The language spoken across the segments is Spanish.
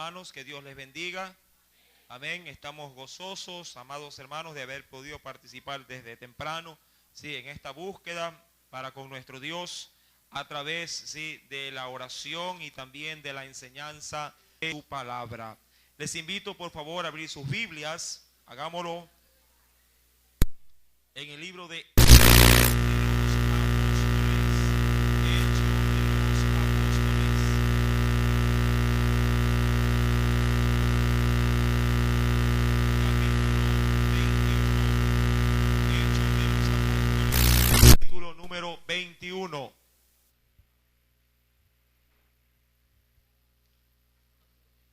hermanos, que Dios les bendiga. Amén. Estamos gozosos, amados hermanos, de haber podido participar desde temprano, sí, en esta búsqueda para con nuestro Dios a través, sí, de la oración y también de la enseñanza de su palabra. Les invito, por favor, a abrir sus Biblias. Hagámoslo en el libro de número 21.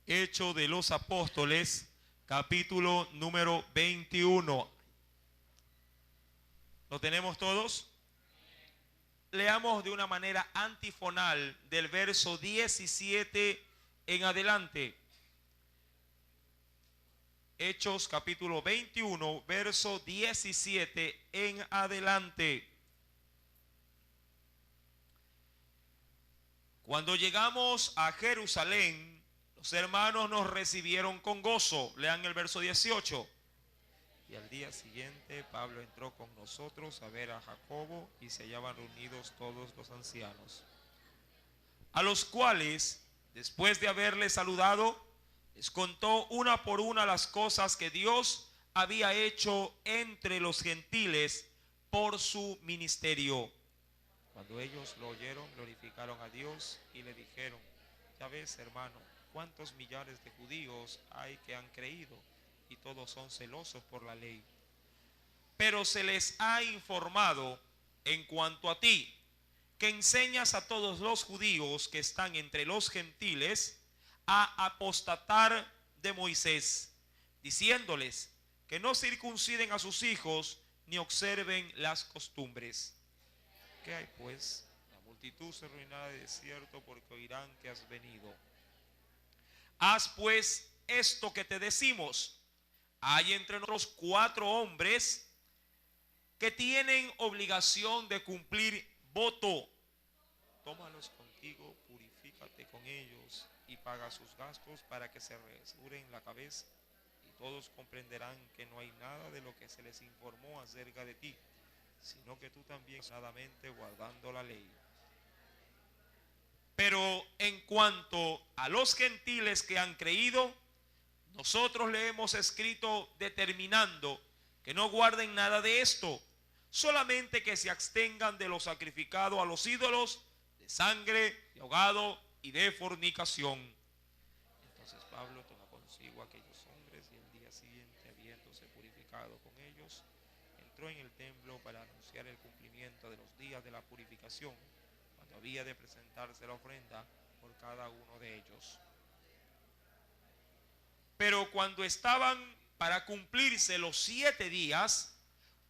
Hechos de los Apóstoles, capítulo número 21. ¿Lo tenemos todos? Leamos de una manera antifonal del verso 17 en adelante. Hechos capítulo 21, verso 17 en adelante. Cuando llegamos a Jerusalén, los hermanos nos recibieron con gozo. Lean el verso 18. Y al día siguiente Pablo entró con nosotros a ver a Jacobo, y se hallaban reunidos todos los ancianos, a los cuales, después de haberles saludado, les contó una por una las cosas que Dios había hecho entre los gentiles por su ministerio. Cuando ellos lo oyeron, glorificaron a Dios y le dijeron: ya ves, hermano, cuántos millares de judíos hay que han creído, y todos son celosos por la ley. Pero se les ha informado en cuanto a ti, que enseñas a todos los judíos que están entre los gentiles a apostatar de Moisés, diciéndoles que no circunciden a sus hijos ni observen las costumbres. ¿Qué hay pues? La multitud se reunirá de desierto, porque oirán que has venido. Haz pues esto que te decimos. Hay entre nosotros 4 hombres que tienen obligación de cumplir voto. Tómalos contigo, purifícate con ellos y paga sus gastos para que se rasuren la cabeza, y todos comprenderán que no hay nada de lo que se les informó acerca de ti, sino que tú también sanadamente guardando la ley. Pero en cuanto a los gentiles que han creído, nosotros le hemos escrito determinando que no guarden nada de esto, solamente que se abstengan de lo sacrificado a los ídolos, de sangre, de ahogado y de fornicación. Entonces Pablo tomó consigo a aquellos hombres, y el día siguiente, habiéndose purificado con ellos, entró en el templo para anunciar el cumplimiento de los días de la purificación, cuando había de presentarse la ofrenda por cada uno de ellos. Pero cuando estaban para cumplirse los 7 días,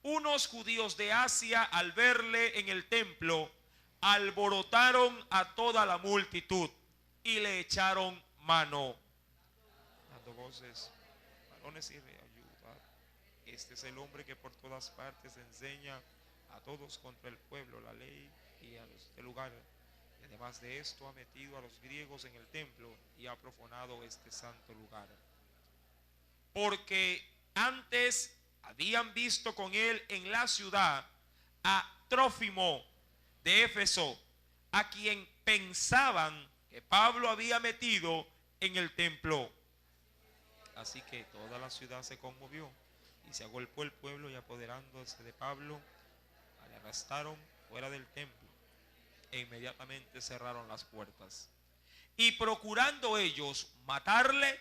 unos judíos de Asia, al verle en el templo, alborotaron a toda la multitud y le echaron mano, dando voces: varones, y ayudad. Este es el hombre que por todas partes enseña a todos contra el pueblo la ley y a los del lugar. Y además de esto, ha metido a los griegos en el templo y ha profanado este santo lugar. Porque antes habían visto con él en la ciudad a Trófimo de Éfeso, a quien pensaban que Pablo había metido en el templo. Así que toda la ciudad se conmovió y se agolpó el pueblo, y apoderándose de Pablo, le arrestaron fuera del templo e inmediatamente cerraron las puertas. Y procurando ellos matarle,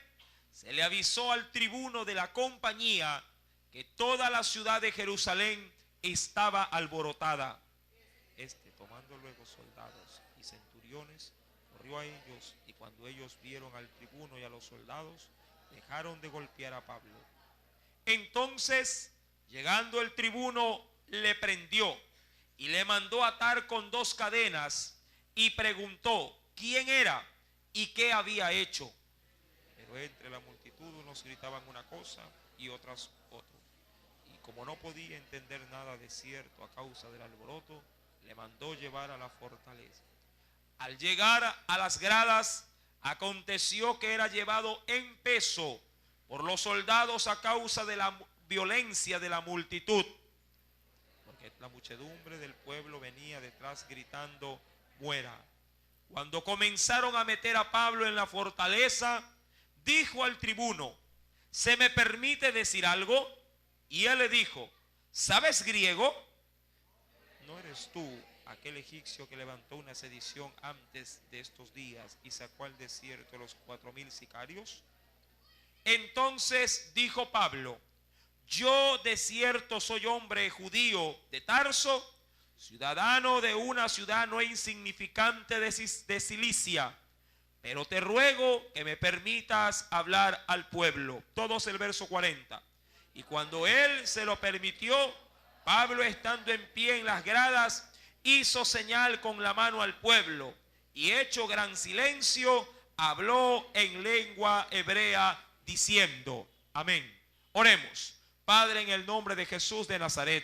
se le avisó al tribuno de la compañía que toda la ciudad de Jerusalén estaba alborotada. Este, tomando luego soldados y centuriones, corrió a ellos, y cuando ellos vieron al tribuno y a los soldados, dejaron de golpear a Pablo. Entonces, llegando el tribuno, le prendió y le mandó atar con 2 cadenas, y preguntó quién era y qué había hecho. Pero entre la multitud unos gritaban una cosa y otras otra. Y como no podía entender nada de cierto a causa del alboroto, le mandó llevar a la fortaleza. Al llegar a las gradas, Aconteció que era llevado en peso por los soldados a causa de la violencia de la multitud, porque la muchedumbre del pueblo venía detrás gritando: muera. Cuando comenzaron a meter a Pablo en la fortaleza, dijo al tribuno: ¿se me permite decir algo? Y él le dijo: ¿sabes griego? ¿No eres tú aquel egipcio que levantó una sedición antes de estos días y sacó al desierto los 4000 sicarios? Entonces dijo Pablo: yo de cierto soy hombre judío de Tarso, ciudadano de una ciudad no insignificante de Cilicia, pero te ruego que me permitas hablar al pueblo. Todos el verso 40. Y cuando él se lo permitió, Pablo, estando en pie en las gradas, hizo señal con la mano al pueblo, y hecho gran silencio, habló en lengua hebrea diciendo: amén. Oremos. Padre, en el nombre de Jesús de Nazaret,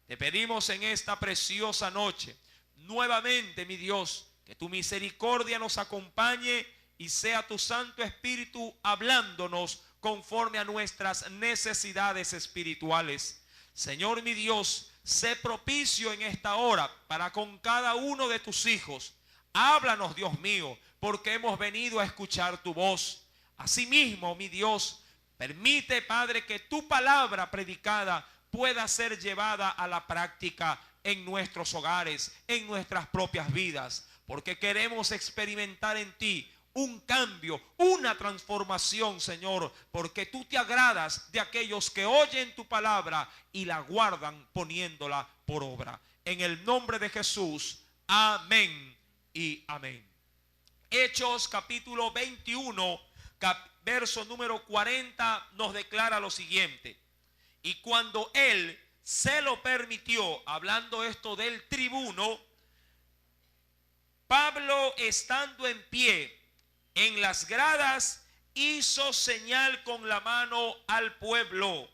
te pedimos en esta preciosa noche, nuevamente, mi Dios, que tu misericordia nos acompañe y sea tu Santo Espíritu hablándonos conforme a nuestras necesidades espirituales. Señor mi Dios, sé propicio en esta hora para con cada uno de tus hijos. Háblanos, Dios mío, porque hemos venido a escuchar tu voz. Asimismo, mi Dios, permite, Padre, que tu palabra predicada pueda ser llevada a la práctica en nuestros hogares, en nuestras propias vidas, porque queremos experimentar en ti un cambio, una transformación, Señor, porque tú te agradas de aquellos que oyen tu palabra y la guardan poniéndola por obra. En el nombre de Jesús, amén y amén. Hechos capítulo 21, verso número 40 nos declara lo siguiente: y cuando él se lo permitió, hablando esto del tribuno, Pablo, estando en pie en las gradas, hizo señal con la mano al pueblo,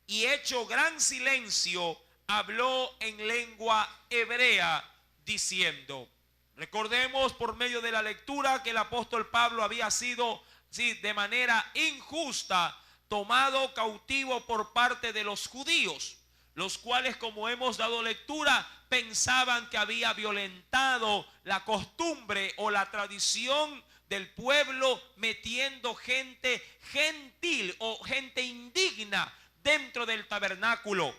y hecho gran silencio, habló en lengua hebrea diciendo. Recordemos por medio de la lectura que el apóstol Pablo había sido, de manera injusta, tomado cautivo por parte de los judíos, los cuales, como hemos dado lectura, pensaban que había violentado la costumbre o la tradición del pueblo, metiendo gente gentil o gente indigna dentro del tabernáculo.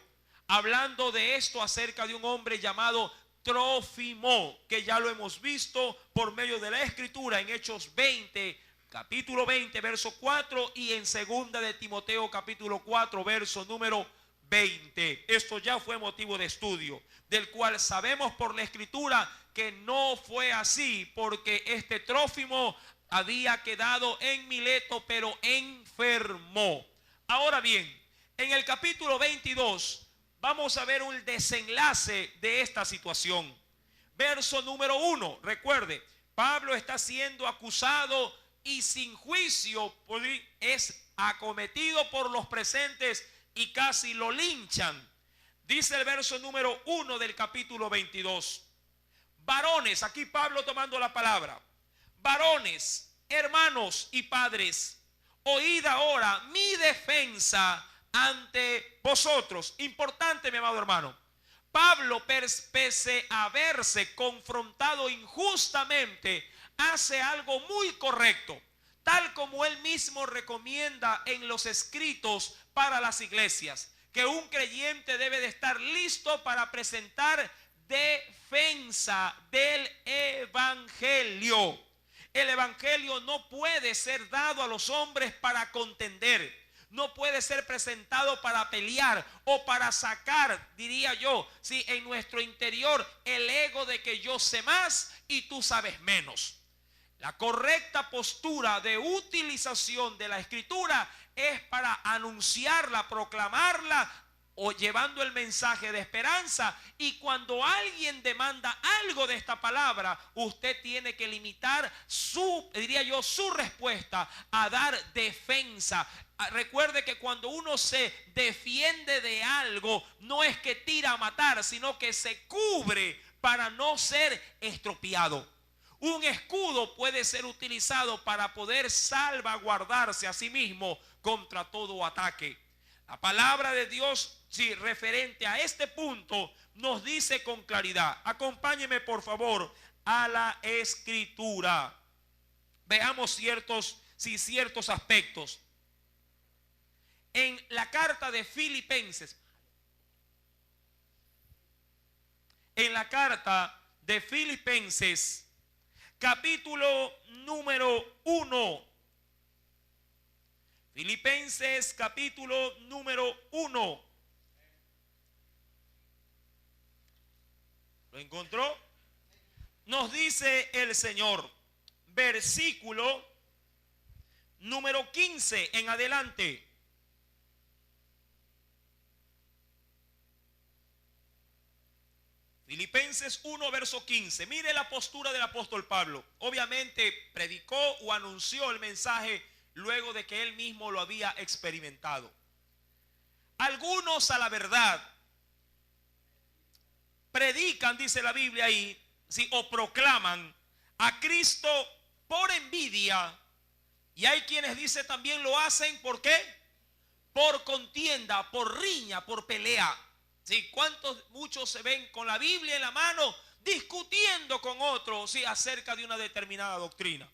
Hablando de esto acerca de un hombre llamado Trófimo, que ya lo hemos visto por medio de la escritura en Hechos 20, capítulo 20, verso 4, y en segunda de Timoteo, capítulo 4, verso número 20. Esto ya fue motivo de estudio, del cual sabemos por la escritura que no fue así, porque este Trófimo había quedado en Mileto, pero enfermó. Ahora bien, en el capítulo 22 vamos a ver un desenlace de esta situación. Verso número 1, recuerde, Pablo está siendo acusado y sin juicio es acometido por los presentes y casi lo linchan. Dice el verso número 1 del capítulo 22. Varones, aquí Pablo tomando la palabra. Varones, hermanos y padres, oíd ahora mi defensa ante vosotros. Importante, mi amado hermano. Pablo, pese a verse confrontado injustamente, hace algo muy correcto, tal como él mismo recomienda en los escritos para las iglesias, que un creyente debe de estar listo para presentar defensa del evangelio. El evangelio no puede ser dado a los hombres para contender, no puede ser presentado para pelear o para sacar, diría yo, en nuestro interior el ego de que yo sé más y tú sabes menos. La correcta postura de utilización de la escritura es para anunciarla, proclamarla o llevando el mensaje de esperanza. Y cuando alguien demanda algo de esta palabra, usted tiene que limitar su respuesta a dar defensa. Recuerde que cuando uno se defiende de algo, no es que tira a matar, sino que se cubre para no ser estropeado. Un escudo puede ser utilizado para poder salvaguardarse a sí mismo contra todo ataque. La palabra de Dios, sí, referente a este punto, nos dice con claridad. Acompáñeme por favor a la Escritura. Veamos ciertos aspectos. En la carta de Filipenses, capítulo número 1. Filipenses capítulo número 1. ¿Lo encontró? Nos dice el Señor, versículo número 15 en adelante. Filipenses 1, verso 15. Mire la postura del apóstol Pablo. Obviamente predicó o anunció el mensaje luego de que él mismo lo había experimentado. Algunos, a la verdad, predican, dice la Biblia ahí, ¿sí?, o proclaman a Cristo por envidia. Y hay quienes dicen también lo hacen, ¿por qué? Por contienda, por riña, por pelea. ¿Sí? Muchos se ven con la Biblia en la mano discutiendo con otros, ¿sí?, acerca de una determinada doctrina.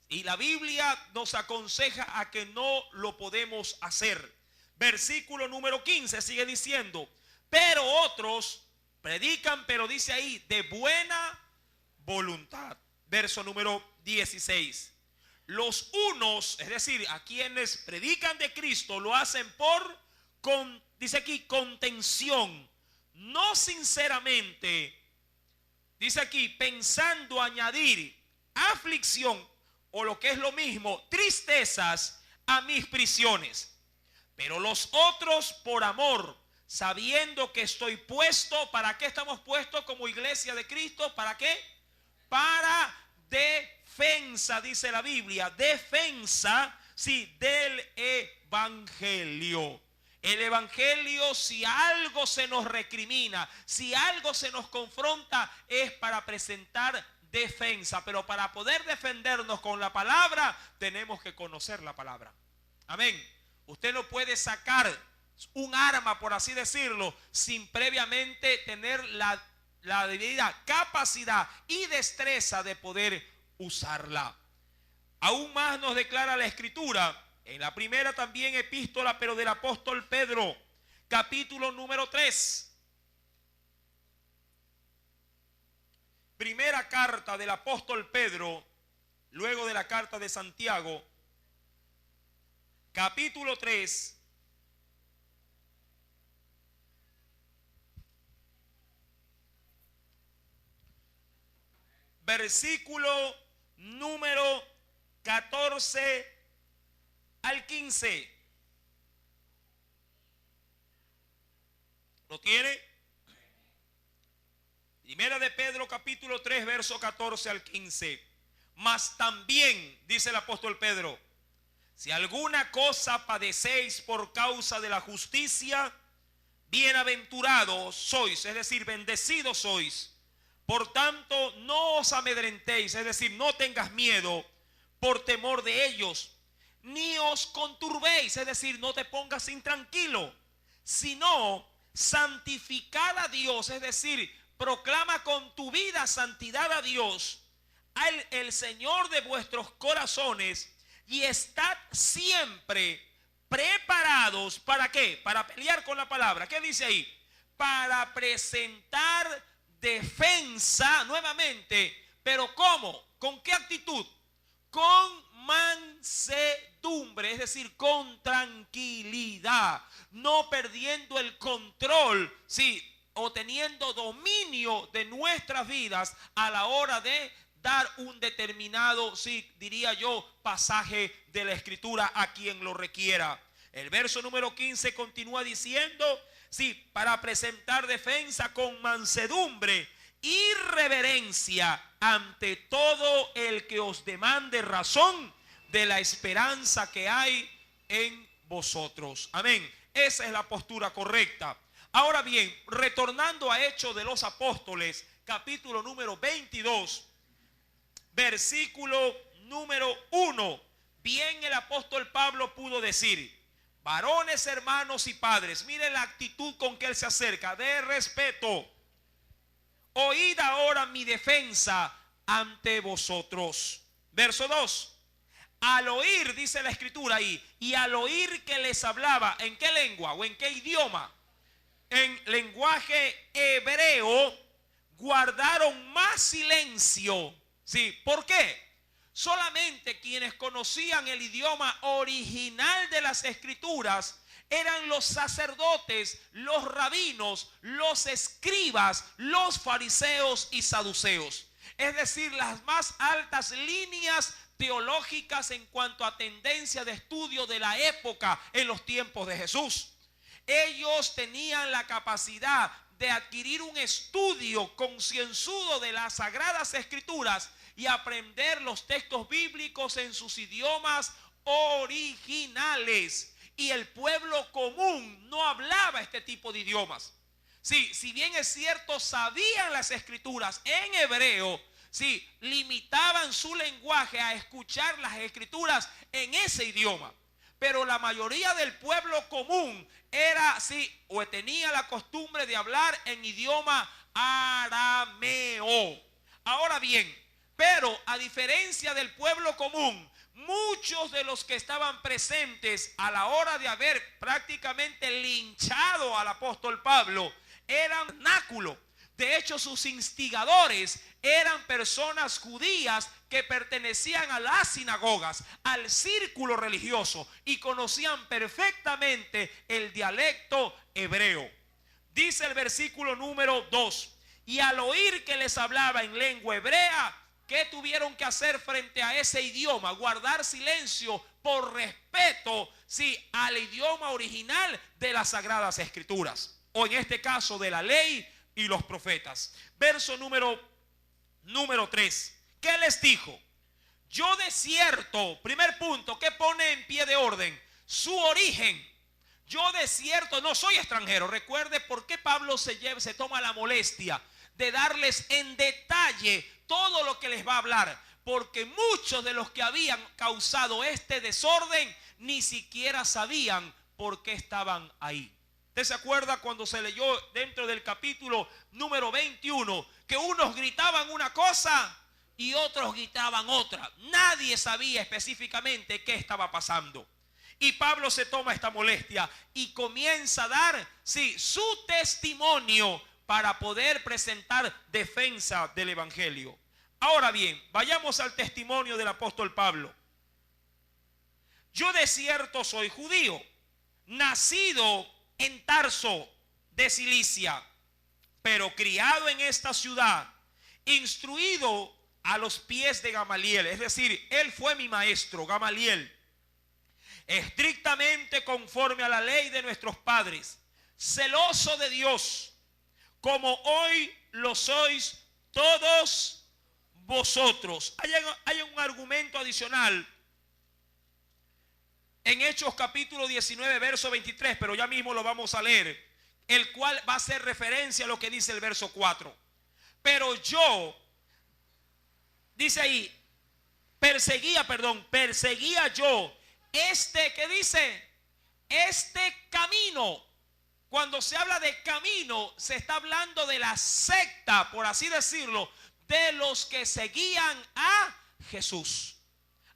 Y la Biblia nos aconseja a que no lo podemos hacer. Versículo número 15 sigue diciendo, pero otros predican, pero dice ahí, de buena voluntad. Verso número 16. Los unos, es decir, a quienes predican de Cristo, lo hacen dice aquí, contención, no sinceramente, dice aquí, pensando añadir aflicción, o lo que es lo mismo, tristezas a mis prisiones. Pero los otros por amor, sabiendo que estoy puesto, ¿para qué estamos puestos como iglesia de Cristo? ¿Para qué? Para defensa, dice la Biblia, defensa, sí, del evangelio. El evangelio, si algo se nos recrimina, si algo se nos confronta, es para presentar defensa. Pero para poder defendernos con la palabra, tenemos que conocer la palabra. Amén. Usted no puede sacar un arma, por así decirlo, sin previamente tener la debida capacidad y destreza de poder usarla. Aún más nos declara la Escritura, en la primera también epístola, pero del apóstol Pedro, capítulo número 3. Primera carta del apóstol Pedro, luego de la carta de Santiago, capítulo 3. Versículo número 14 al 15. ¿Lo tiene? Primera de Pedro capítulo 3 verso 14 al 15. Mas también, dice el apóstol Pedro, si alguna cosa padecéis por causa de la justicia, bienaventurados sois, es decir, bendecidos sois. Por tanto, no os amedrentéis, es decir, no tengas miedo por temor de ellos, ni os conturbéis, es decir, no te pongas intranquilo, sino santificad a Dios, es decir, proclama con tu vida santidad a Dios, el Señor de vuestros corazones, y estad siempre preparados, ¿para qué? Para pelear con la palabra. ¿Qué dice ahí? Para presentar defensa nuevamente, pero ¿cómo? ¿Con qué actitud? Con mansedumbre, es decir, con tranquilidad, no perdiendo el control, sí, o teniendo dominio de nuestras vidas a la hora de dar un determinado, sí, diría yo, pasaje de la Escritura a quien lo requiera. El verso número 15 continúa diciendo, sí, para presentar defensa con mansedumbre y reverencia ante todo el que os demande razón de la esperanza que hay en vosotros. Amén. Esa es la postura correcta. Ahora bien, retornando a Hechos de los Apóstoles, capítulo número 22, versículo número 1. Bien el apóstol Pablo pudo decir: varones, hermanos y padres. Miren la actitud con que él se acerca, de respeto. Oíd ahora mi defensa ante vosotros. Verso 2. Al oír, dice la escritura ahí, y al oír que les hablaba, ¿en qué lengua o en qué idioma? En lenguaje hebreo, guardaron más silencio. ¿Sí? ¿Por qué? Solamente quienes conocían el idioma original de las escrituras eran los sacerdotes, los rabinos, los escribas, los fariseos y saduceos. Es decir, las más altas líneas teológicas en cuanto a tendencia de estudio de la época en los tiempos de Jesús. Ellos tenían la capacidad de adquirir un estudio concienzudo de las sagradas escrituras y aprender los textos bíblicos en sus idiomas originales. Y el pueblo común no hablaba este tipo de idiomas. Sí, si bien es cierto, sabían las escrituras en hebreo, sí, limitaban su lenguaje a escuchar las escrituras en ese idioma. Pero la mayoría del pueblo común era, sí, o tenía la costumbre de hablar en idioma arameo. Ahora bien, pero a diferencia del pueblo común, muchos de los que estaban presentes a la hora de haber prácticamente linchado al apóstol Pablo eran vernáculo. De hecho, sus instigadores eran personas judías que pertenecían a las sinagogas, al círculo religioso, y conocían perfectamente el dialecto hebreo. Dice el versículo número 2: y al oír que les hablaba en lengua hebrea, ¿qué tuvieron que hacer frente a ese idioma? Guardar silencio por respeto, sí, al idioma original de las sagradas escrituras, o en este caso de la ley y los profetas. Verso número 3. ¿Qué les dijo? Yo de cierto, primer punto, ¿qué pone en pie de orden? Su origen. Yo de cierto no soy extranjero. Recuerde por qué Pablo se toma la molestia de darles en detalle todo lo que les va a hablar, porque muchos de los que habían causado este desorden ni siquiera sabían por qué estaban ahí. ¿Usted se acuerda cuando se leyó dentro del capítulo número 21 que unos gritaban una cosa y otros gritaban otra? Nadie sabía específicamente qué estaba pasando. Y Pablo se toma esta molestia y comienza a dar, sí, su testimonio para poder presentar defensa del evangelio. Ahora bien, vayamos al testimonio del apóstol Pablo. Yo de cierto soy judío, nacido en Tarso de Cilicia, pero criado en esta ciudad, instruido a los pies de Gamaliel. Es decir, él fue mi maestro, Gamaliel, estrictamente conforme a la ley de nuestros padres, celoso de Dios, como hoy lo sois todos vosotros. Hay un argumento adicional en Hechos capítulo 19, verso 23, pero ya mismo lo vamos a leer, el cual va a hacer referencia a lo que dice el verso 4. Pero yo, dice ahí, perseguía yo ¿qué dice? Este camino. Cuando se habla de camino, se está hablando de la secta, por así decirlo, de los que seguían a Jesús.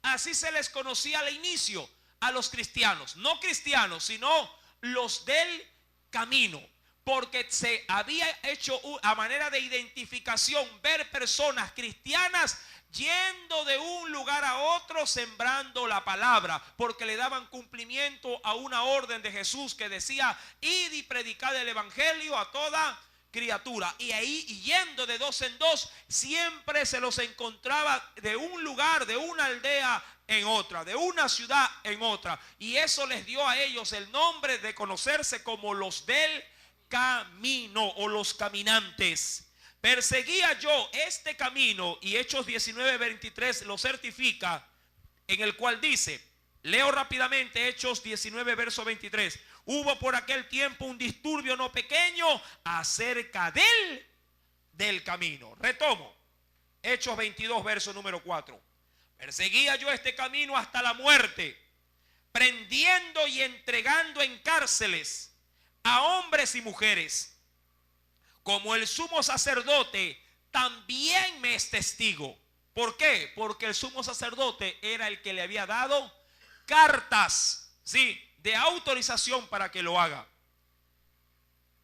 Así se les conocía al inicio a los cristianos, no cristianos, sino los del camino, porque se había hecho a manera de identificación ver personas cristianas yendo de un lugar a otro sembrando la palabra, porque le daban cumplimiento a una orden de Jesús que decía: id y predicad el evangelio a toda criatura. Y ahí, yendo de dos en dos, siempre se los encontraba de un lugar, de una aldea en otra, de una ciudad en otra, y eso les dio a ellos el nombre de conocerse como los del camino o los caminantes. Perseguía yo este camino, y Hechos 19:23 lo certifica, en el cual dice, leo rápidamente Hechos 19 verso 23: hubo por aquel tiempo un disturbio no pequeño acerca del camino. Retomo. Hechos 22, verso número 4. Perseguía yo este camino hasta la muerte, prendiendo y entregando en cárceles a hombres y mujeres, como el sumo sacerdote también me es testigo. ¿Por qué? Porque el sumo sacerdote era el que le había dado cartas, ¿sí?, de autorización para que lo haga.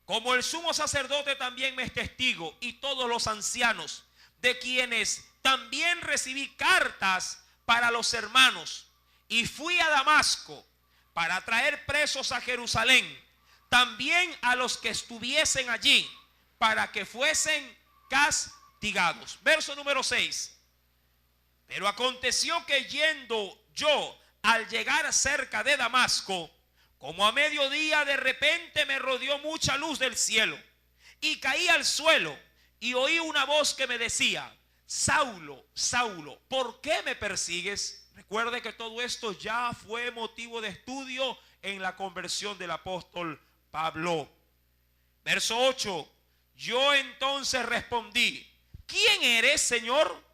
Como el sumo sacerdote también me es testigo, y todos los ancianos, de quienes también recibí cartas para los hermanos, y fui a Damasco para traer presos a Jerusalén, también a los que estuviesen allí, para que fuesen castigados. Verso número 6. Pero aconteció que yendo yo al llegar cerca de Damasco, como a mediodía, de repente me rodeó mucha luz del cielo, y caí al suelo, y oí una voz que me decía: Saulo, Saulo, ¿por qué me persigues? Recuerde que todo esto ya fue motivo de estudio en la conversión del apóstol Pablo. Verso 8. Yo entonces respondí: ¿quién eres, Señor?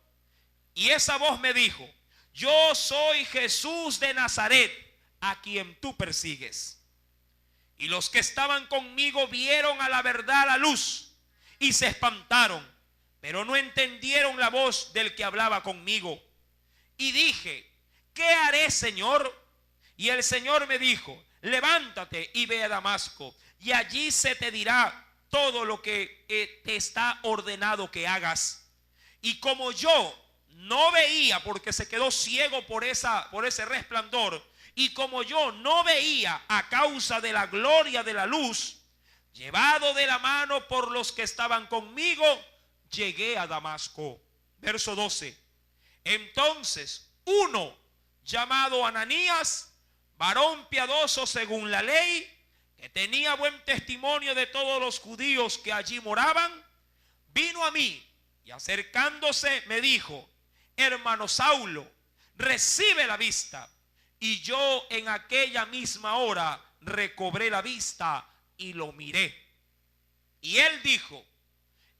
Y esa voz me dijo: yo soy Jesús de Nazaret, a quien tú persigues. Y los que estaban conmigo vieron a la verdad la luz y se espantaron, pero no entendieron la voz del que hablaba conmigo. Y dije: ¿qué haré, Señor? Y el Señor me dijo: levántate y ve a Damasco, y allí se te dirá todo lo que te está ordenado que hagas. Y como yo no veía, porque se quedó ciego por ese resplandor, y como yo no veía a causa de la gloria de la luz, llevado de la mano por los que estaban conmigo, llegué a Damasco. Verso 12. Entonces uno llamado Ananías, varón piadoso según la ley, que tenía buen testimonio de todos los judíos que allí moraban, vino a mí y acercándose me dijo: hermano Saulo, recibe la vista. Y yo en aquella misma hora recobré la vista y lo miré. Y él dijo: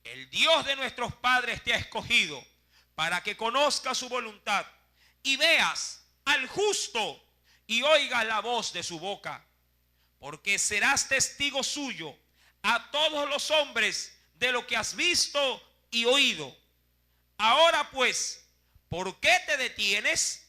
el Dios de nuestros padres te ha escogido para que conozcas su voluntad y veas al justo y oigas la voz de su boca, porque serás testigo suyo a todos los hombres de lo que has visto y oído. Ahora pues, ¿por qué te detienes?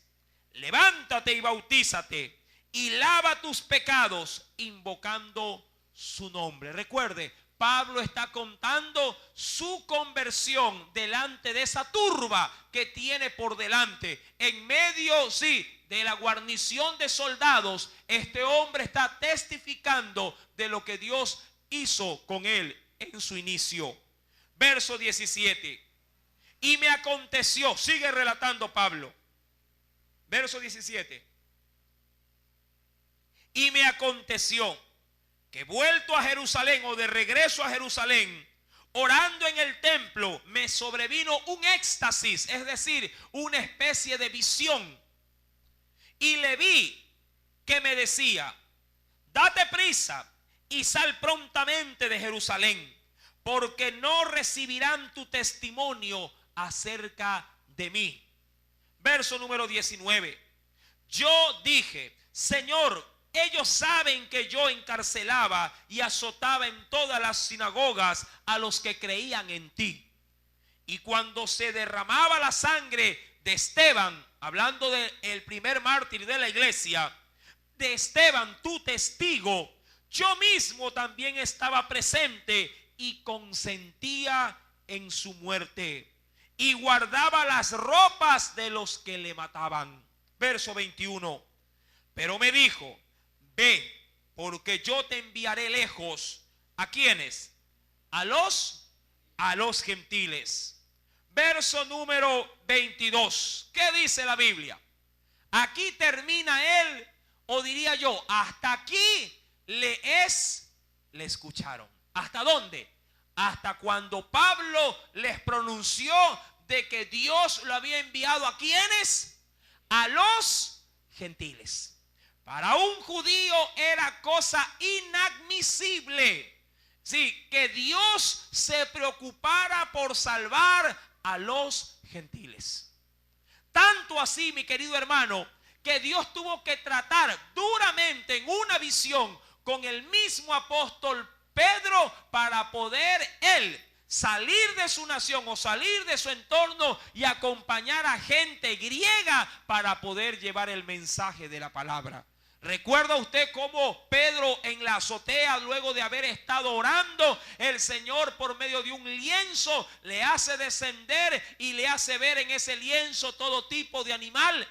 Levántate y bautízate y lava tus pecados invocando su nombre. Recuerde, Pablo está contando su conversión delante de esa turba que tiene por delante. En medio, sí, de la guarnición de soldados, este hombre está testificando de lo que Dios hizo con él en su inicio. Verso 17. Y me aconteció, sigue relatando Pablo. Verso 17. Y me aconteció que vuelto a Jerusalén, o de regreso a Jerusalén, orando en el templo, me sobrevino un éxtasis, es decir, una especie de visión. Y le vi que me decía: date prisa y sal prontamente de Jerusalén, porque no recibirán tu testimonio acerca de mí. Verso número 19. Yo dije: Señor, ellos saben que yo encarcelaba y azotaba en todas las sinagogas a los que creían en ti. Y cuando se derramaba la sangre de Esteban, hablando del primer mártir de la iglesia, de Esteban, tu testigo, yo mismo también estaba presente y consentía en su muerte. Y guardaba las ropas de los que le mataban. Verso 21. Pero me dijo: ve, porque yo te enviaré lejos. ¿A quiénes? A los gentiles. Verso número 22. ¿Qué dice la Biblia? Aquí termina él, o diría yo, hasta aquí le escucharon. ¿Hasta dónde? Hasta cuando Pablo les pronunció de que Dios lo había enviado ¿a quiénes? A los gentiles. Para un judío era cosa inadmisible, sí, que Dios se preocupara por salvar a los gentiles. Tanto así, mi querido hermano, que Dios tuvo que tratar duramente en una visión con el mismo apóstol Pedro para poder él salir de su nación o salir de su entorno y acompañar a gente griega para poder llevar el mensaje de la palabra. ¿Recuerda usted cómo Pedro en la azotea, luego de haber estado orando, el Señor por medio de un lienzo le hace descender y le hace ver en ese lienzo todo tipo de animal?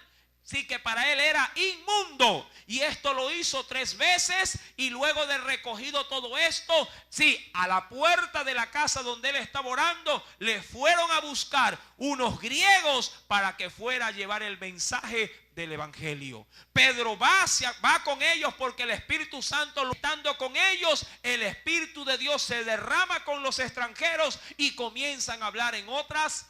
Sí, que para él era inmundo. Y esto lo hizo 3 veces. Y luego de recogido todo esto, sí, a la puerta de la casa donde él estaba orando, le fueron a buscar unos griegos para que fuera a llevar el mensaje del evangelio. Pedro va con ellos porque el Espíritu Santo, estando con ellos, el Espíritu de Dios se derrama con los extranjeros y comienzan a hablar en otras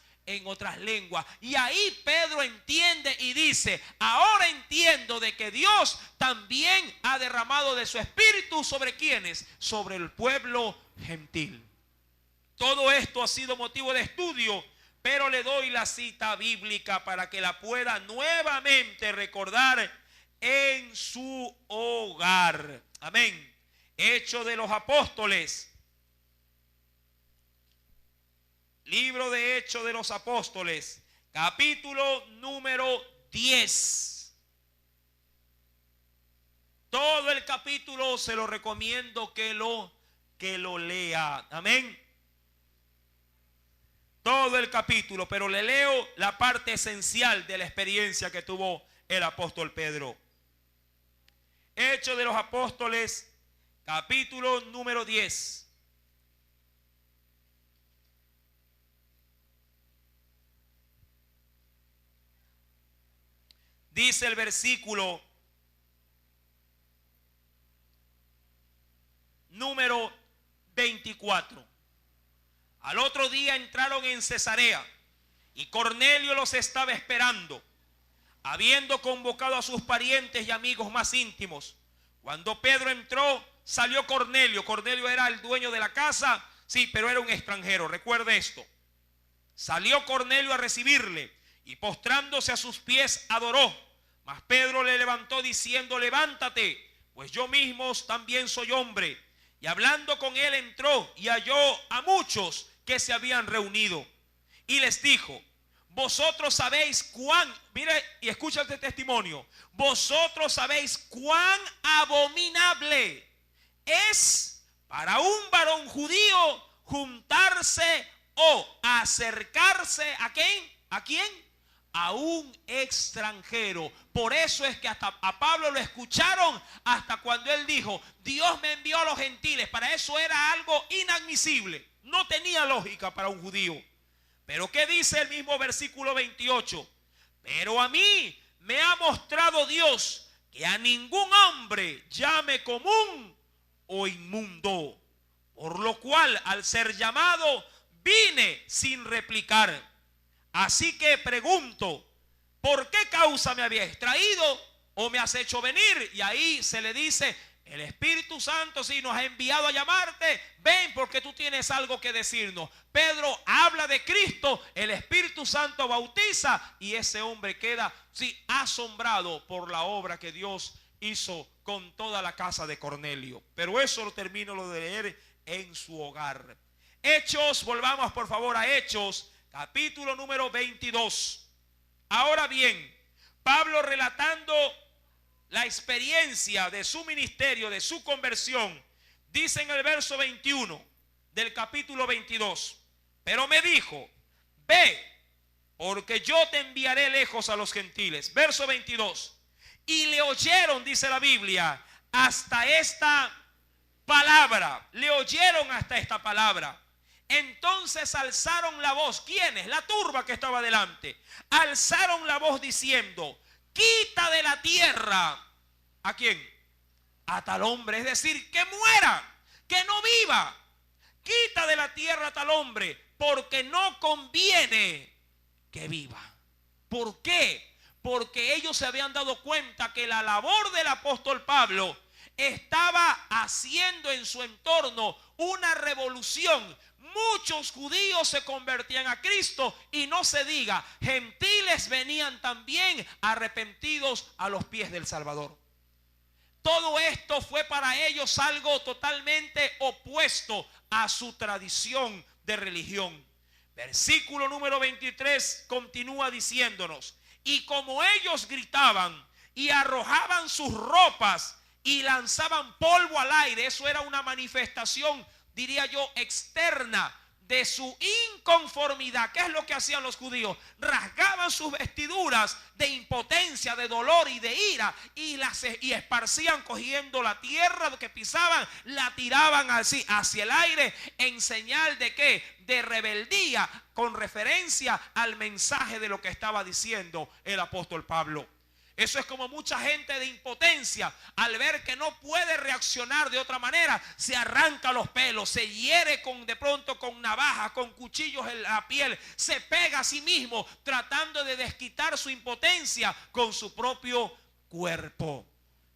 lenguas. Y ahí Pedro entiende y dice: ahora entiendo de que Dios también ha derramado de su espíritu sobre quienes, sobre el pueblo gentil. Todo esto ha sido motivo de estudio, pero le doy la cita bíblica para que la pueda nuevamente recordar en su hogar. Amén. Hechos de los Apóstoles. Libro de Hechos de los Apóstoles, capítulo número 10. Todo el capítulo se lo recomiendo que lo lea. Amén. Todo el capítulo, pero le leo la parte esencial de la experiencia que tuvo el apóstol Pedro. Hechos de los Apóstoles, capítulo número 10. Dice el versículo número 24. Al otro día entraron en Cesarea y Cornelio los estaba esperando, habiendo convocado a sus parientes y amigos más íntimos. Cuando Pedro entró, salió Cornelio. Cornelio era el dueño de la casa, sí, pero era un extranjero, recuerde esto. Salió Cornelio a recibirle y postrándose a sus pies adoró. Mas Pedro le levantó diciendo: levántate, pues yo mismo también soy hombre. Y hablando con él entró y halló a muchos que se habían reunido. Y les dijo: vosotros sabéis cuán, mire y escucha este testimonio, vosotros sabéis cuán abominable es para un varón judío juntarse o acercarse ¿a quién? ¿A quién? A un extranjero. Por eso es que hasta a Pablo lo escucharon hasta cuando él dijo: Dios me envió a los gentiles. Para eso era algo inadmisible, no tenía lógica para un judío. Pero ¿qué dice el mismo versículo 28? Pero a mí me ha mostrado Dios que a ningún hombre llame común o inmundo, por lo cual al ser llamado vine sin replicar. Así que pregunto: ¿por qué causa me habías traído o me has hecho venir? Y ahí se le dice: el Espíritu Santo sí nos ha enviado a llamarte. Ven, porque tú tienes algo que decirnos. Pedro habla de Cristo, el Espíritu Santo bautiza y ese hombre queda asombrado por la obra que Dios hizo con toda la casa de Cornelio. Pero eso lo termino de leer en su hogar. Hechos, volvamos por favor a Hechos, capítulo número 22. Ahora bien, Pablo relatando la experiencia de su ministerio, de su conversión, dice en el verso 21 del capítulo 22: pero me dijo: ve, porque yo te enviaré lejos a los gentiles. Verso 22: y le oyeron, dice la Biblia, hasta esta palabra. Le oyeron hasta esta palabra. Entonces alzaron la voz. ¿Quiénes? La turba que estaba delante. Alzaron la voz diciendo: quita de la tierra. ¿A quién? A tal hombre. Es decir, que muera, que no viva. Quita de la tierra a tal hombre, porque no conviene que viva. ¿Por qué? Porque ellos se habían dado cuenta que la labor del apóstol Pablo estaba haciendo en su entorno una revolución. Muchos judíos se convertían a Cristo y no se diga, gentiles venían también arrepentidos a los pies del Salvador. Todo esto fue para ellos algo totalmente opuesto a su tradición de religión. Versículo número 23 continúa diciéndonos: y como ellos gritaban y arrojaban sus ropas y lanzaban polvo al aire, eso era una manifestación, diría yo, externa de su inconformidad. ¿Qué es lo que hacían los judíos? Rasgaban sus vestiduras de impotencia, de dolor y de ira, y esparcían, cogiendo la tierra que pisaban, la tiraban así hacia el aire, en señal de ¿qué? De rebeldía, con referencia al mensaje de lo que estaba diciendo el apóstol Pablo. Eso es como mucha gente de impotencia, al ver que no puede reaccionar de otra manera, se arranca los pelos, se hiere de pronto con navajas, con cuchillos en la piel, se pega a sí mismo tratando de desquitar su impotencia con su propio cuerpo.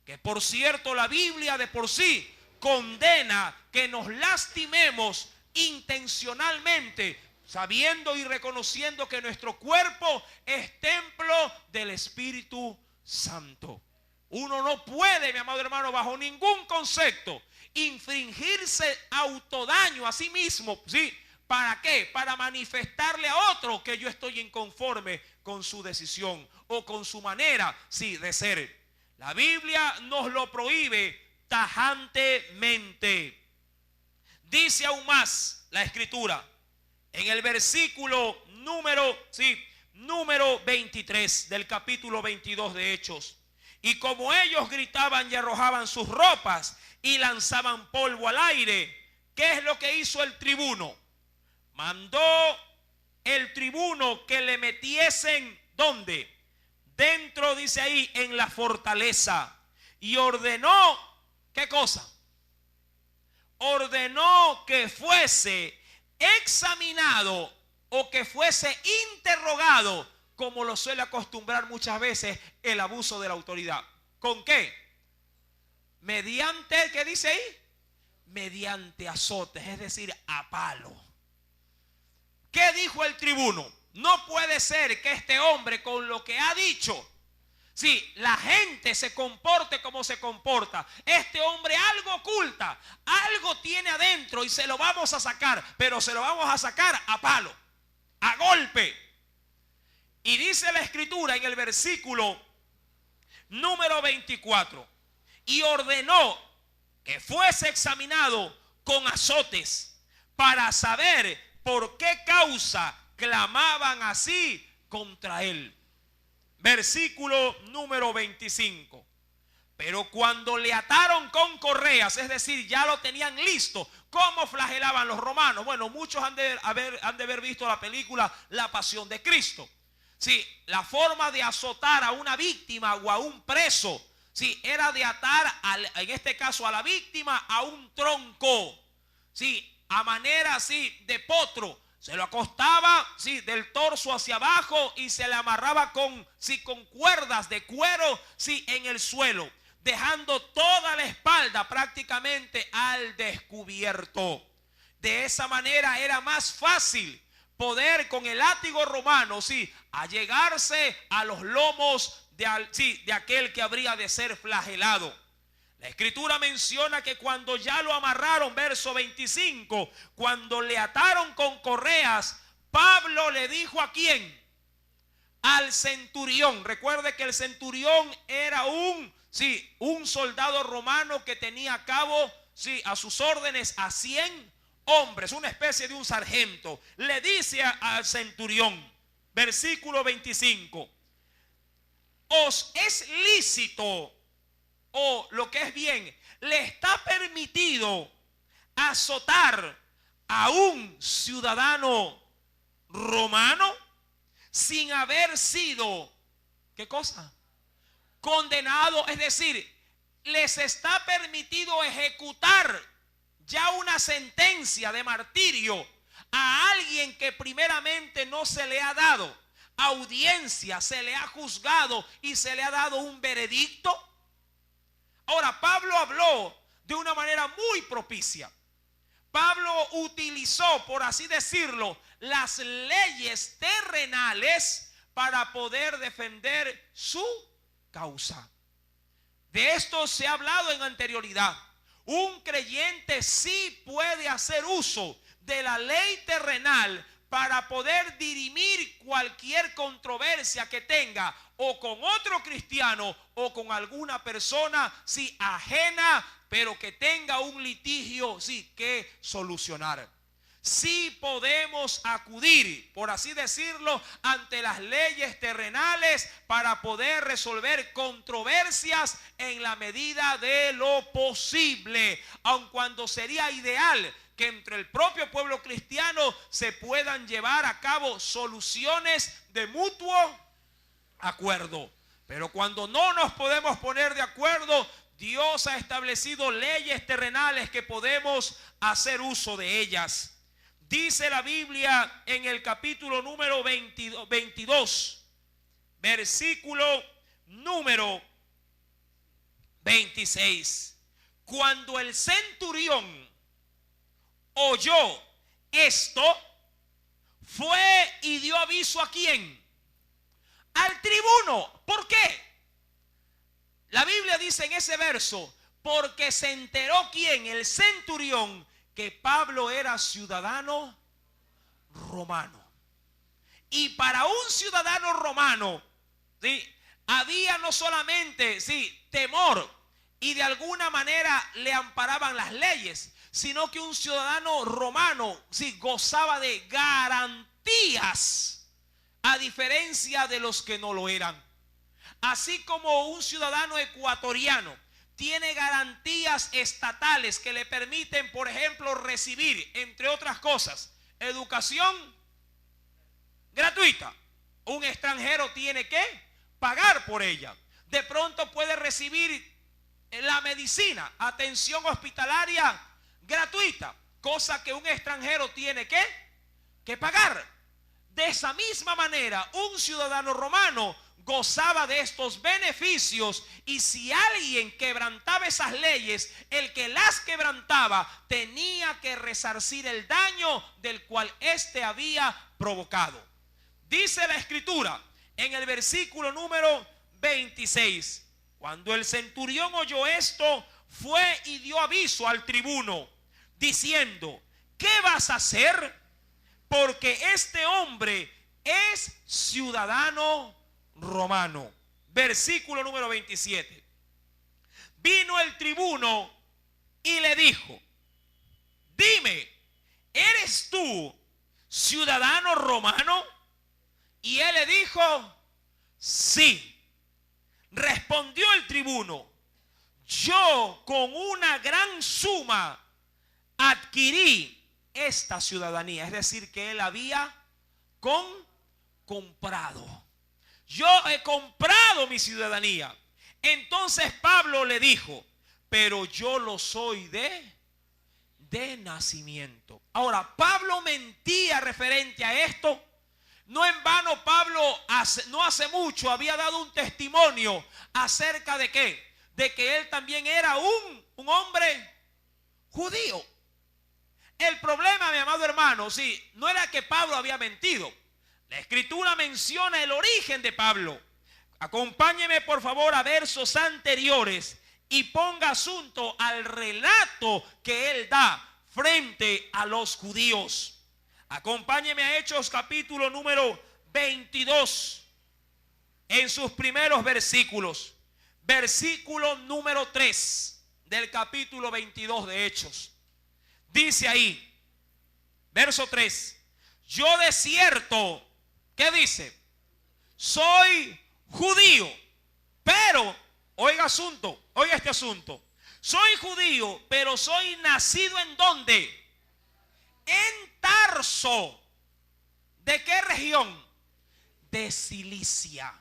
Que por cierto, la Biblia de por sí condena que nos lastimemos intencionalmente, sabiendo y reconociendo que nuestro cuerpo es templo del Espíritu Santo. Uno no puede, mi amado hermano, bajo ningún concepto infringirse autodaño a sí mismo. ¿Sí? ¿Para qué? Para manifestarle a otro que yo estoy inconforme con su decisión o con su manera, sí, de ser. La Biblia nos lo prohíbe tajantemente. Dice aún más la Escritura en el versículo número 23 del capítulo 22 de Hechos: y como ellos gritaban y arrojaban sus ropas y lanzaban polvo al aire, ¿qué es lo que hizo el tribuno? Mandó el tribuno que le metiesen, ¿dónde? Dentro, dice ahí, en la fortaleza, y ordenó, ¿qué cosa? Ordenó que fuese examinado o que fuese interrogado, como lo suele acostumbrar muchas veces el abuso de la autoridad. ¿Con qué? Mediante, ¿qué dice ahí? Mediante azotes, es decir, a palo. ¿Qué dijo el tribuno? No puede ser que este hombre, con lo que ha dicho, si la gente se comporte como se comporta, este hombre algo oculta, algo tiene adentro y se lo vamos a sacar, pero se lo vamos a sacar a palo, a golpe. Y dice la Escritura en el versículo número 24: y ordenó que fuese examinado con azotes para saber por qué causa clamaban así contra él. Versículo número 25: pero cuando le ataron con correas, es decir, ya lo tenían listo. ¿Cómo flagelaban los romanos? Bueno, muchos han de haber visto la película La Pasión de Cristo. Sí, la forma de azotar a una víctima o a un preso, sí, era de atar, en este caso a la víctima, a un tronco, sí, a manera así de potro. Se lo acostaba, sí, del torso hacia abajo y se le amarraba con cuerdas de cuero, sí, en el suelo, dejando toda la espalda prácticamente al descubierto. De esa manera era más fácil poder con el látigo romano, sí, allegarse a los lomos de aquel que habría de ser flagelado. La Escritura menciona que cuando ya lo amarraron, verso 25, cuando le ataron con correas, Pablo le dijo ¿a quién? Al centurión. Recuerde que el centurión era un soldado romano que tenía a cabo, sí, a sus órdenes a 100 hombres, una especie de un sargento. Le dice al centurión, versículo 25: os es lícito, o lo que es bien, le está permitido azotar a un ciudadano romano sin haber sido, ¿qué cosa? Condenado. Es decir, les está permitido ejecutar ya una sentencia de martirio a alguien que primeramente no se le ha dado audiencia, se le ha juzgado y se le ha dado un veredicto. Ahora, Pablo habló de una manera muy propicia. Pablo utilizó, por así decirlo, las leyes terrenales para poder defender su causa. De esto se ha hablado en anterioridad. Un creyente sí puede hacer uso de la ley terrenal para poder dirimir cualquier controversia que tenga o con otro cristiano o con alguna persona, sí, ajena, pero que tenga un litigio, sí, que solucionar. Sí podemos acudir, por así decirlo, ante las leyes terrenales para poder resolver controversias en la medida de lo posible, aun cuando sería ideal que entre el propio pueblo cristiano se puedan llevar a cabo soluciones de mutuo acuerdo. Pero cuando no nos podemos poner de acuerdo, Dios ha establecido leyes terrenales que podemos hacer uso de ellas. Dice la Biblia en el capítulo número 22, versículo número 26. Cuando el centurión oyó esto, fue y dio aviso ¿a quién? Al tribuno. ¿Por qué? La Biblia dice en ese verso, porque se enteró ¿quién? El centurión, que Pablo era ciudadano romano. Y para un ciudadano romano, ¿sí?, había no solamente, sí, temor, y de alguna manera le amparaban las leyes, sino que un ciudadano romano, sí, gozaba de garantías, a diferencia de los que no lo eran. Así como un ciudadano ecuatoriano tiene garantías estatales que le permiten, por ejemplo, recibir, entre otras cosas, educación gratuita. Un extranjero tiene que pagar por ella. De pronto puede recibir la medicina, atención hospitalaria gratuita, cosa que un extranjero tiene que pagar. De esa misma manera, un ciudadano romano gozaba de estos beneficios, y si alguien quebrantaba esas leyes, el que las quebrantaba tenía que resarcir el daño del cual éste había provocado. Dice la Escritura en el versículo número 26, cuando el centurión oyó esto, fue y dio aviso al tribuno, diciendo: ¿qué vas a hacer? Porque este hombre es ciudadano romano. Versículo número 27. Vino el tribuno y le dijo: dime, ¿eres tú ciudadano romano? Y él le dijo: sí. Respondió el tribuno: yo con una gran suma adquirí esta ciudadanía. Es decir, que él había comprado. Yo he comprado mi ciudadanía. Entonces Pablo le dijo: pero yo lo soy de nacimiento. Ahora, Pablo mentía referente a esto. No en vano Pablo no hace mucho había dado un testimonio acerca de ¿qué? De que él también era un hombre judío. El problema, mi amado hermano, sí, no era que Pablo había mentido. La Escritura menciona el origen de Pablo. Acompáñeme por favor a versos anteriores y ponga asunto al relato que él da frente a los judíos. Acompáñeme a Hechos capítulo número 22, en sus primeros versículos. Versículo número 3 del capítulo 22 de Hechos. Dice ahí, verso 3: yo de cierto, ¿qué dice? Soy judío, pero, oiga este asunto. Soy judío, pero soy nacido ¿en dónde? En Tarso. ¿De qué región? De Cilicia.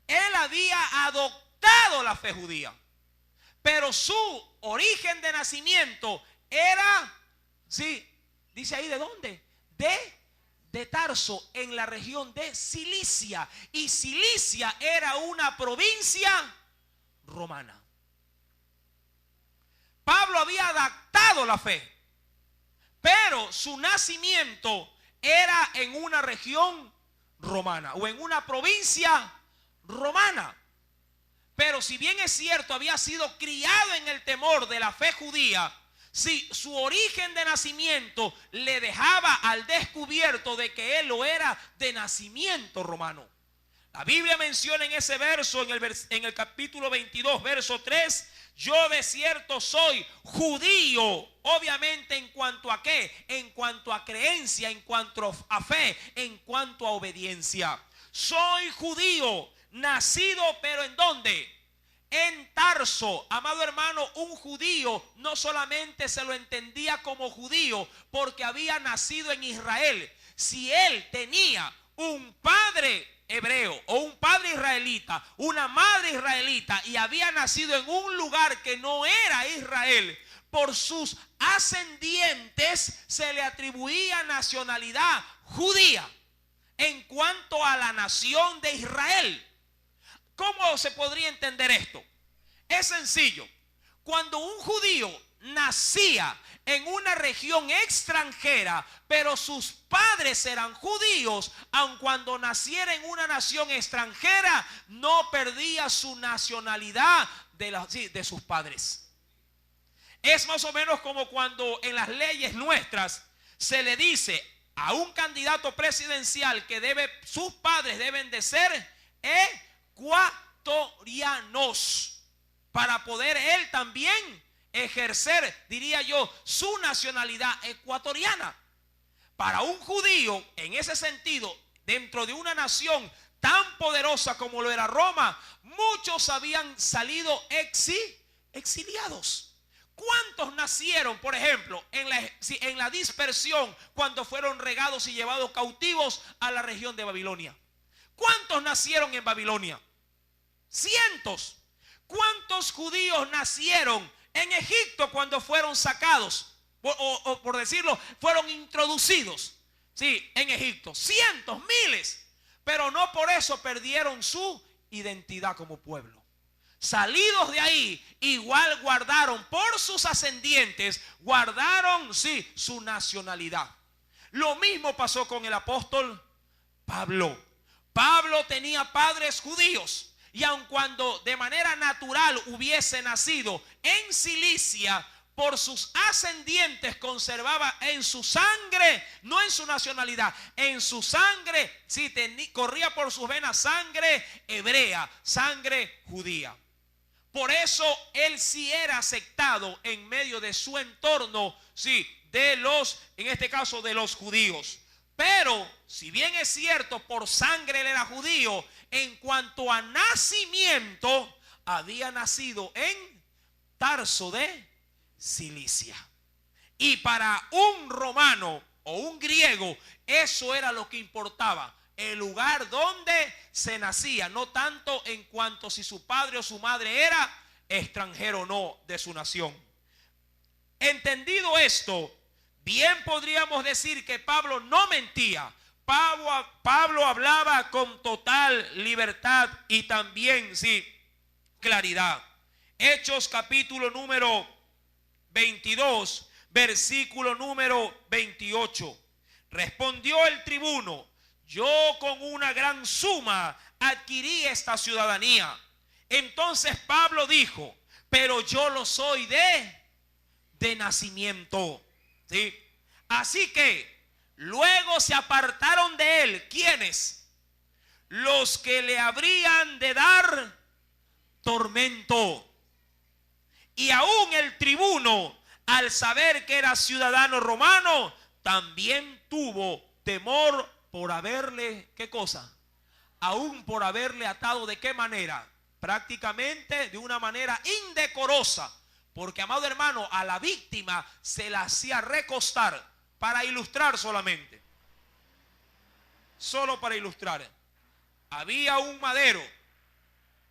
Él había adoptado la fe judía, pero su origen de nacimiento era, sí, dice ahí ¿de dónde? De Tarso, en la región de Cilicia. Y Cilicia era una provincia romana. estudiado la fe, pero su nacimiento era en una región romana o en una provincia romana. Pero si bien es cierto, había sido criado en el temor de la fe judía, si su origen de nacimiento le dejaba al descubierto de que él lo era de nacimiento romano. La Biblia menciona en ese verso, en el capítulo 22, verso 3, yo de cierto soy judío. Obviamente, ¿en cuanto a qué? En cuanto a creencia, en cuanto a fe, en cuanto a obediencia. Soy judío, nacido, pero ¿en dónde? En Tarso. Amado hermano, un judío no solamente se lo entendía como judío porque había nacido en Israel. Si él tenía un padre hebreo o un padre israelita, una madre israelita, y había nacido en un lugar que no era Israel, por sus ascendientes se le atribuía nacionalidad judía en cuanto a la nación de Israel. ¿Cómo se podría entender esto? Es sencillo. Cuando un judío nacía en una región extranjera, pero sus padres eran judíos, aun cuando naciera en una nación extranjera, no perdía su nacionalidad de sus padres. Es más o menos como cuando en las leyes nuestras se le dice a un candidato presidencial que sus padres deben de ser ecuatorianos para poder él también ejercer, diría yo, su nacionalidad ecuatoriana. Para un judío, en ese sentido, dentro de una nación tan poderosa como lo era Roma, muchos habían salido exiliados. ¿Cuántos nacieron, por ejemplo, en la dispersión cuando fueron regados y llevados cautivos a la región de Babilonia? ¿Cuántos nacieron en Babilonia? Cientos. ¿Cuántos judíos nacieron en Egipto cuando fueron sacados? O por decirlo, fueron introducidos, sí, en Egipto. Cientos, miles. Pero no por eso perdieron su identidad como pueblo. Salidos de ahí, igual guardaron por sus ascendientes, guardaron, sí, su nacionalidad. Lo mismo pasó con el apóstol Pablo. Pablo tenía padres judíos. Y aun cuando de manera natural hubiese nacido en Cilicia, por sus ascendientes conservaba en su sangre, no en su nacionalidad, en su sangre, sí, corría por sus venas sangre hebrea, sangre judía. Por eso él sí era aceptado en medio de su entorno, sí, en este caso de los judíos. Pero, si bien es cierto, por sangre él era judío, en cuanto a nacimiento, había nacido en Tarso de Cilicia. Y para un romano o un griego, eso era lo que importaba. El lugar donde se nacía, no tanto en cuanto si su padre o su madre era extranjero o no de su nación. Entendido esto, bien podríamos decir que Pablo no mentía. Pablo hablaba con total libertad y también, sí, claridad. Hechos capítulo número 22, versículo número 28. Respondió el tribuno: yo con una gran suma adquirí esta ciudadanía. Entonces Pablo dijo: pero yo lo soy de nacimiento. ¿Sí? Así que luego se apartaron de él. ¿Quiénes? Los que le habrían de dar tormento. Y aún el tribuno, al saber que era ciudadano romano, también tuvo temor por haberle, ¿qué cosa? Aún por haberle atado, ¿de qué manera? Prácticamente de una manera indecorosa. Porque, amado hermano, a la víctima se la hacía recostar, para ilustrar solamente. Solo para ilustrar. Había un madero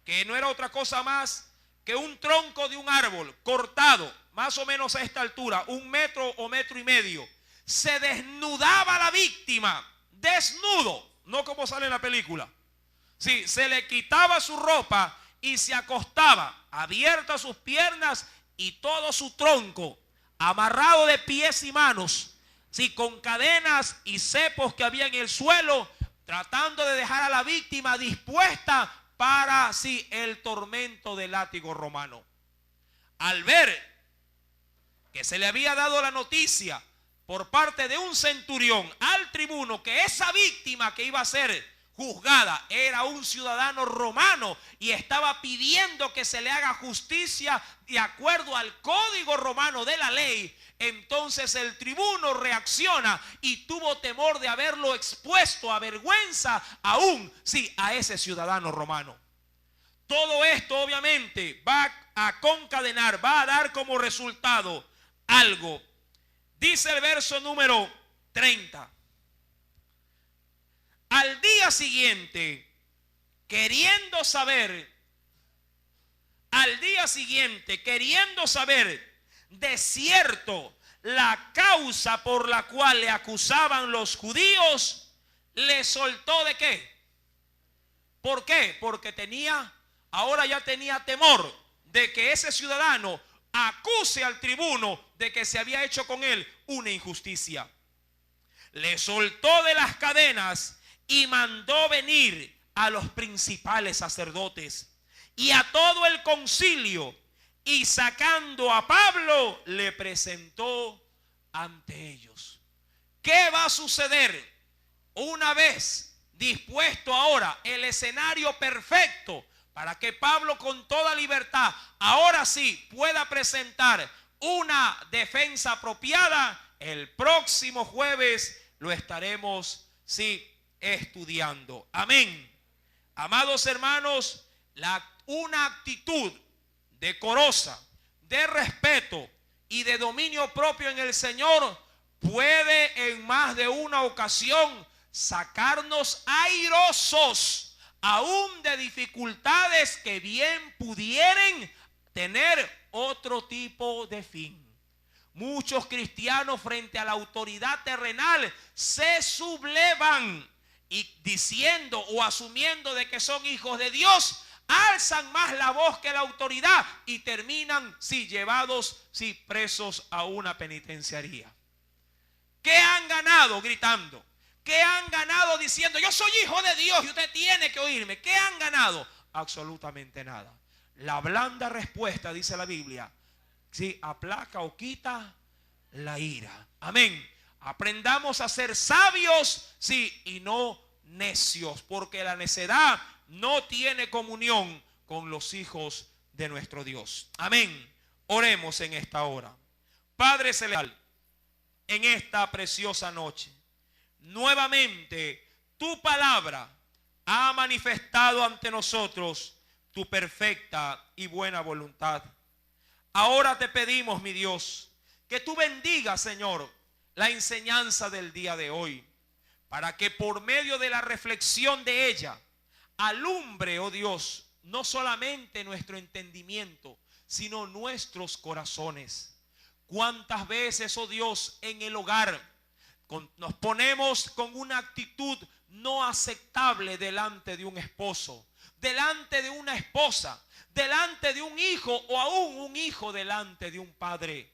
que no era otra cosa más que un tronco de un árbol cortado, más o menos a esta altura, 1 metro o 1,5 metros. Se desnudaba la víctima, desnudo, no como sale en la película. Sí, se le quitaba su ropa y se acostaba, abiertas sus piernas y todo su tronco amarrado de pies y manos, sí, con cadenas y cepos que había en el suelo, tratando de dejar a la víctima dispuesta para sí el tormento del látigo romano. Al ver que se le había dado la noticia por parte de un centurión al tribuno que esa víctima que iba a ser juzgada era un ciudadano romano y estaba pidiendo que se le haga justicia de acuerdo al código romano de la ley, entonces el tribuno reacciona y tuvo temor de haberlo expuesto a vergüenza aún, sí, a ese ciudadano romano. Todo esto obviamente va a concadenar, va a dar como resultado algo. Dice el verso número 30. Al día siguiente, queriendo saber de cierto la causa por la cual le acusaban los judíos, le soltó ¿de qué? ¿Por qué? Porque ahora ya tenía temor de que ese ciudadano acuse al tribuno de que se había hecho con él una injusticia. Le soltó de las cadenas y mandó venir a los principales sacerdotes y a todo el concilio, y sacando a Pablo le presentó ante ellos. ¿Qué va a suceder una vez dispuesto ahora el escenario perfecto para que Pablo con toda libertad ahora sí pueda presentar una defensa apropiada? El próximo jueves lo estaremos estudiando. Amén. Amados hermanos, una actitud decorosa, de respeto y de dominio propio en el Señor puede en más de una ocasión sacarnos airosos aún de dificultades que bien pudieran tener otro tipo de fin. Muchos cristianos frente a la autoridad terrenal se sublevan y diciendo o asumiendo de que son hijos de Dios, alzan más la voz que la autoridad y terminan llevados presos a una penitenciaría. ¿Qué han ganado gritando? ¿Qué han ganado diciendo yo soy hijo de Dios y usted tiene que oírme? ¿Qué han ganado? Absolutamente nada. La blanda respuesta, dice la Biblia, aplaca o quita la ira. Amén. Aprendamos a ser sabios, y no necios, porque la necedad no tiene comunión con los hijos de nuestro Dios. Amén. Oremos en esta hora. Padre celestial, en esta preciosa noche, nuevamente tu palabra ha manifestado ante nosotros tu perfecta y buena voluntad. Ahora te pedimos, mi Dios, que tú bendigas, Señor, la enseñanza del día de hoy, para que por medio de la reflexión de ella alumbre, oh Dios, no solamente nuestro entendimiento, sino nuestros corazones. ¿Cuántas veces, oh Dios, en el hogar nos ponemos con una actitud no aceptable delante de un esposo, delante de una esposa, delante de un hijo o aún un hijo delante de un padre?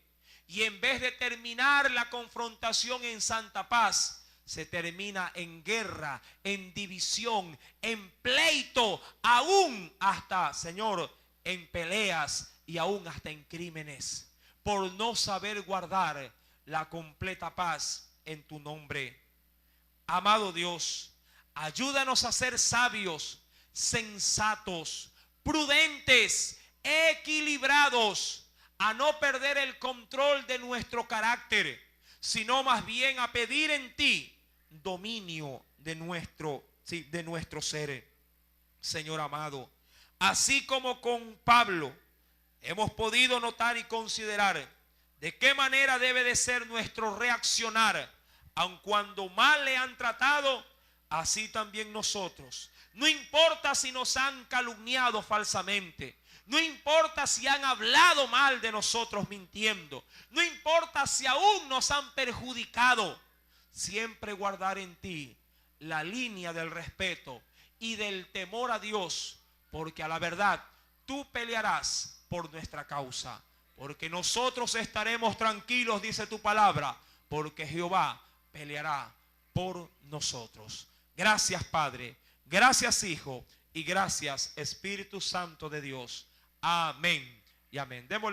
Y en vez de terminar la confrontación en santa paz, se termina en guerra, en división, en pleito, aún hasta, Señor, en peleas y aún hasta en crímenes, por no saber guardar la completa paz en tu nombre. Amado Dios, ayúdanos a ser sabios, sensatos, prudentes, equilibrados, a no perder el control de nuestro carácter, sino más bien a pedir en ti dominio de nuestro ser. Señor amado, así como con Pablo hemos podido notar y considerar de qué manera debe de ser nuestro reaccionar, aun cuando mal le han tratado, así también nosotros. No importa si nos han calumniado falsamente, no importa si han hablado mal de nosotros mintiendo, no importa si aún nos han perjudicado, siempre guardar en ti la línea del respeto y del temor a Dios, porque a la verdad tú pelearás por nuestra causa. Porque nosotros estaremos tranquilos, dice tu palabra, porque Jehová peleará por nosotros. Gracias, Padre. Gracias, Hijo. Y gracias, Espíritu Santo de Dios. Amén y amén. Démosle